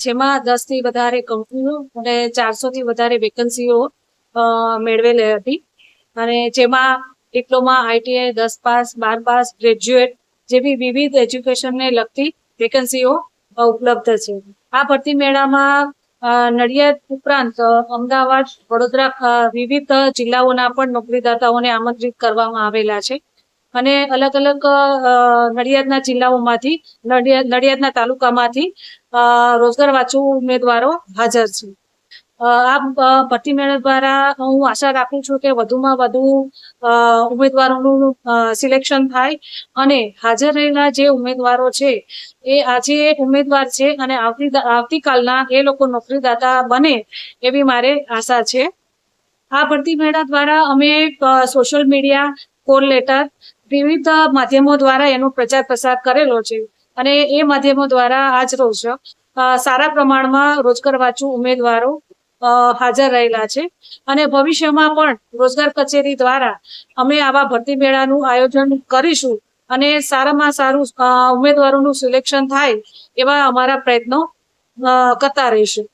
જેમાં 10 થી વધારે કંપનીઓ અને 400 થી વધારે વેકન્સીઓ મેળવેલી હતી અને જેમાં diploma, ITI, 10 pass, 12 pass, graduate જેવી વિવિધ એજ્યુકેશનને લગતી વેકન્સીઓ ઉપલબ્ધ છે. આ ભરતી મેળામાં નડિયાદ ઉપરાંત અમદાવાદ, વડોદરા વિવિધ જિલ્લાઓના પણ નોકરીદાતાઓને આમંત્રિત કરવામાં આવેલા છે અને અલગ અલગ નડિયાદના જિલ્લાઓમાંથી નડિયાદના તાલુકામાંથી રોજગાર વાંચુ ઉમેદવારો હાજર છે. આ ભરતી મેળા દ્વારા હું આશા રાખું છું કે વધુમાં વધુ ઉમેદવારોનું સિલેક્શન થાય અને હાજર રહેલા જે ઉમેદવારો છે એ આજે ઉમેદવાર છે અને આવતીકાલના એ લોકો નોકરીદાતા બને એવી મારે આશા છે. આ ભરતી મેળા દ્વારા અમે સોશિયલ મીડિયા, કોલ લેટર વિવિધ માધ્યમો દ્વારા એનો પ્રચાર પ્રસાર કરેલો છે અને એ માધ્યમો દ્વારા આજ રોજ સારા પ્રમાણમાં રોજગાર વાંચુ ઉમેદવારો હાજર રહેલા છે અને ભવિષ્યમાં પણ રોજગાર કચેરી દ્વારા અમે આવા ભરતી મેળાનું આયોજન કરીશું અને સારામાં સારું ઉમેદવારોનું સિલેક્શન થાય એવા અમારા પ્રયત્નો કરતા રહીશું.